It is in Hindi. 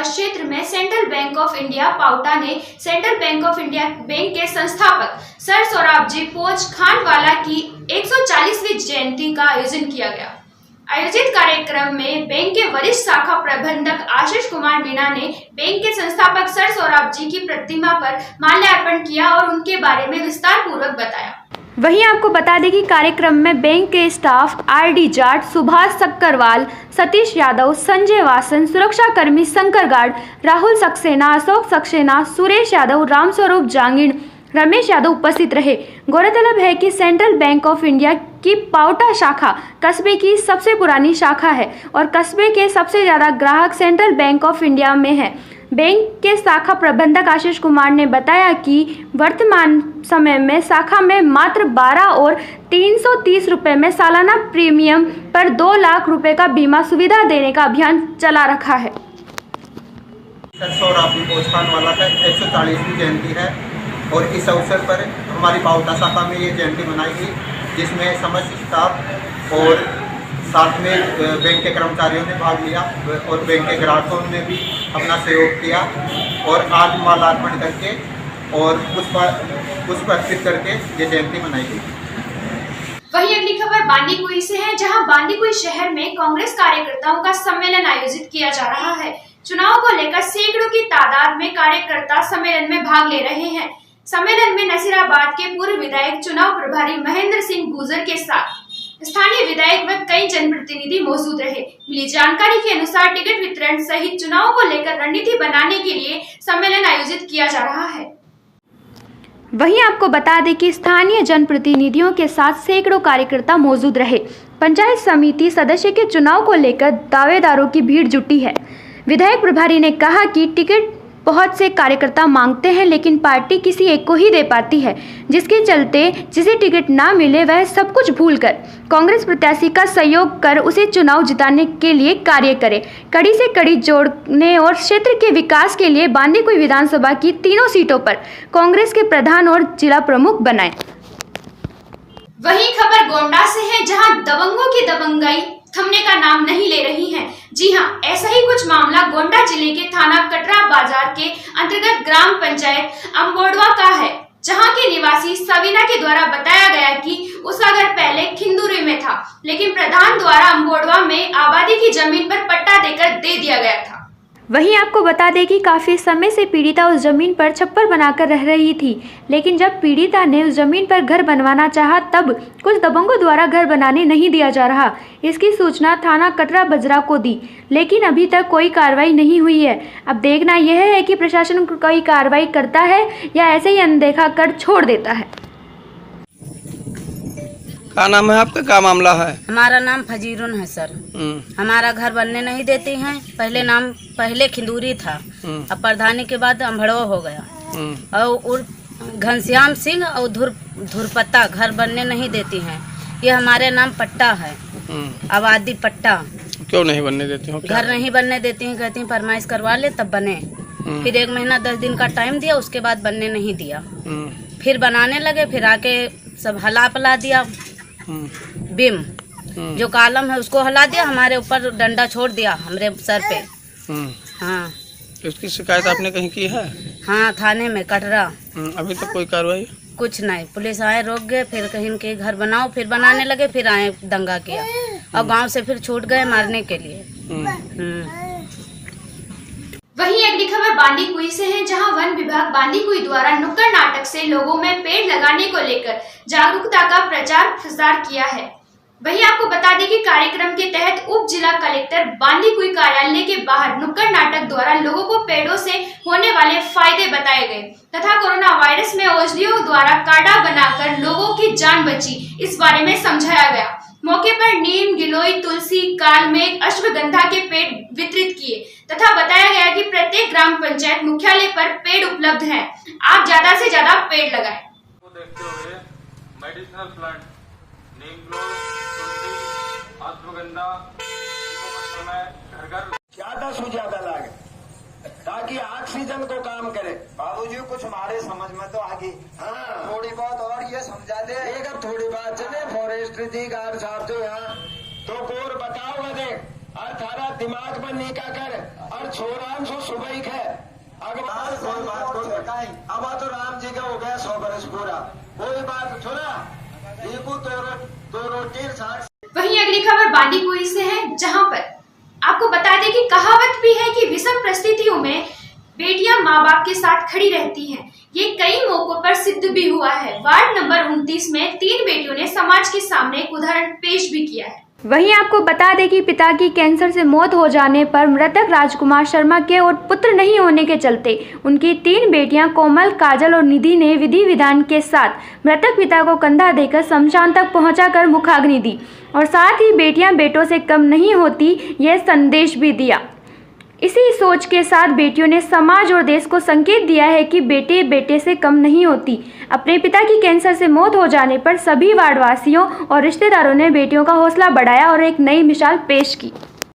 क्षेत्र में सेंट्रल बैंक ऑफ इंडिया पाउटा ने central bank of India bank के संस्थापक सर सोराबजी पोच खानवाला की 140वीं जयंती का आयोजन किया गया। आयोजित कार्यक्रम में बैंक के वरिष्ठ शाखा प्रबंधक आशीष कुमार मीणा ने बैंक के संस्थापक सर सोराबजी की प्रतिमा पर माल्यार्पण किया और उनके बारे में विस्तार पूर्वक बताया। वहीं आपको बता दें कि कार्यक्रम में बैंक के स्टाफ आरडी जाट, सुभाष सक्करवाल, सतीश यादव, संजय वासन, सुरक्षाकर्मी शंकर गार्ड, राहुल सक्सेना, अशोक सक्सेना, सुरेश यादव, रामस्वरूप जांगिड़, रमेश यादव उपस्थित रहे। गौरतलब है कि सेंट्रल बैंक ऑफ इंडिया की पाउटा शाखा कस्बे की सबसे पुरानी शाखा है और कस्बे के सबसे ज़्यादा ग्राहक सेंट्रल बैंक ऑफ इंडिया में है। बैंक के शाखा प्रबंधक आशीष कुमार ने बताया कि वर्तमान समय में शाखा में मात्र 12 और 330 रुपये में सालाना प्रीमियम पर 2 लाख रुपए का बीमा सुविधा देने का अभियान चला रखा है। सर सोराबजी पोच खानवाला का 140वीं जयंती है और इस अवसर पर हमारी पाउटा शाखा में ये जयंती मनाई गई, जिसमें समस्त स्टाफ और साथ में बैंक के कर्मचारियों ने भाग लिया और बैंक के ग्राहकों ने भी अपना सहयोग किया और आज माल्यार्पण करके और पुष्प अर्पित करके ये जयंती मनाई गई। वहीं अगली खबर बांदीकुई से है, जहां बांदीकुई शहर में कांग्रेस कार्यकर्ताओं का सम्मेलन आयोजित किया जा रहा है। चुनाव को लेकर सैकड़ों की तादाद में कार्यकर्ता सम्मेलन में भाग ले रहे हैं। सम्मेलन में नसीराबाद के पूर्व विधायक चुनाव प्रभारी महेंद्र सिंह गुजर के साथ स्थानीय विधायक व कई जनप्रतिनिधि मौजूद रहे। मिली जानकारी के अनुसार टिकट वितरण सहित चुनाव को लेकर रणनीति बनाने के लिए सम्मेलन आयोजित किया जा रहा है। वहीं आपको बता दें कि स्थानीय जनप्रतिनिधियों के साथ सैकड़ों कार्यकर्ता मौजूद रहे। पंचायत समिति सदस्य के चुनाव को लेकर दावेदारों की भीड़ जुटी है। विधायक प्रभारी ने कहा कि टिकट बहुत से कार्यकर्ता मांगते हैं, लेकिन पार्टी किसी एक को ही दे पाती है, जिसके चलते जिसे टिकट ना मिले वह सब कुछ भूलकर कांग्रेस प्रत्याशी का सहयोग कर उसे चुनाव जिताने के लिए कार्य करे, कड़ी से कड़ी जोड़ने और क्षेत्र के विकास के लिए बांदीकुई विधानसभा की तीनों सीटों पर कांग्रेस के प्रधान और जिला प्रमुख बनाए। वहीं खबर गोंडा से है, जहां दबंगों की दबंगाई थमने का नाम नहीं ले रही है। जी हां, ऐसा ही कुछ मामला गोंडा जिले के थाना कटरा बाजार के अंतर्गत ग्राम पंचायत अम्बोडवा का है, जहां के निवासी सवीना के द्वारा बताया गया कि उसका घर पहले खिंदुरी में था, लेकिन प्रधान द्वारा अम्बोडवा में आबादी की जमीन पर पट्टा देकर दे दिया गया था। वहीं आपको बता दें कि काफ़ी समय से पीड़िता उस जमीन पर छप्पर बनाकर रह रही थी, लेकिन जब पीड़िता ने उस जमीन पर घर बनवाना चाहा तब कुछ दबंगों द्वारा घर बनाने नहीं दिया जा रहा। इसकी सूचना थाना कटरा बजरा को दी, लेकिन अभी तक कोई कार्रवाई नहीं हुई है। अब देखना यह है कि प्रशासन कोई कार्रवाई करता है या ऐसे ही अनदेखा कर छोड़ देता है। क्या नाम है आपका, क्या मामला है? हमारा नाम फजीरुन है सर। हमारा घर बनने नहीं देती हैं। पहले खिंदूरी था, अब प्रधानी के बाद अम्बड़वा हो गया और घनश्याम सिंह और धुरपत्ता घर बनने नहीं देती हैं। ये हमारे नाम पट्टा है, आबादी पट्टा। क्यों नहीं बनने देती हो? घर नहीं बनने देती हैं, कहती हैं फरमाइश करवा ले तब बने। फिर 1 महीना 10 दिन का टाइम दिया, उसके बाद बनने नहीं दिया। फिर बनाने लगे, फिर आके सब हला पला दिया। बिम जो कालम है उसको हला दिया, हमारे ऊपर डंडा छोड़ दिया हमरे सर पे। हाँ, इसकी शिकायत आपने कहीं की है? हाँ, थाने में कटरा। अभी तक कोई कार्रवाई? कुछ नहीं, पुलिस आए, रोक गए, फिर कहीं के घर बनाओ, फिर बनाने लगे, फिर आए दंगा किया और गांव से फिर छूट गए मारने के लिए। वहीं अगली खबर बांदीकुई से है, जहां वन विभाग बांदीकुई द्वारा नुक्कड़ नाटक से लोगों में पेड़ लगाने को लेकर जागरूकता का प्रचार प्रसार किया है। वहीं आपको बता दें कि कार्यक्रम के तहत उप जिला कलेक्टर बांदीकुई कार्यालय के बाहर नुक्कड़ नाटक द्वारा लोगों को पेड़ों से होने वाले फायदे बताए गए तथा कोरोना वायरस में औषधियों द्वारा काढ़ा बनाकर लोगों की जान बची, इस बारे में समझाया गया। मौके पर नीम, गिलोय, तुलसी, कालमेघ, अश्वगंधा के पेड़ वितरित किए तथा बताया गया कि प्रत्येक ग्राम पंचायत मुख्यालय पर पेड़ उपलब्ध हैं। आप ज्यादा से ज्यादा पेड़ लगाएं। देखते हुए मेडिसिनल प्लांट नीम, तुलसी, अश्वगंधा घर ज्यादा से ज्यादा लागे ताकि ऑक्सीजन को काम करे। बाबूजी कुछ हमारे समझ में तो आगे थोड़ी बहुत और ये समझा दे। एक अब थोड़ी बात चले फॉरेस्ट अधिकारी साहब तो यहाँ तो गोर बताओ दे और थारा दिमाग में निका कर और छोरान सो सुबह है अगवार कोई बात को बताई। अब तो राम जी का हो गया 100 बरस पूरा, कोई बात छोड़ा देखो तो रोटी साठ। वहीं अगली खबर बांदीकुई से है, जहां पर आपको बता दें कि कहावत भी है कि विषम परिस्थितियों में बेटियां माँ बाप के साथ खड़ी रहती हैं। ये कई मौकों पर सिद्ध भी हुआ है। वार्ड नंबर 29 में 3 बेटियों ने समाज के सामने एक उदाहरण पेश भी किया है। वहीं आपको बता दें कि पिता की कैंसर से मौत हो जाने पर मृतक राजकुमार शर्मा के और पुत्र नहीं होने के चलते उनकी 3 बेटियां कोमल, काजल और निधि ने विधि विधान के साथ मृतक पिता को कंधा देकर शमशान तक पहुंचाकर मुखाग्नि दी और साथ ही बेटियां बेटों से कम नहीं होती यह संदेश भी दिया। इसी सोच के साथ बेटियों ने समाज और देश को संकेत दिया है कि बेटे बेटे से कम नहीं होती। अपने पिता की कैंसर से मौत हो जाने पर सभी वार्डवासियों और रिश्तेदारों ने बेटियों का हौसला बढ़ाया और एक नई मिसाल पेश की।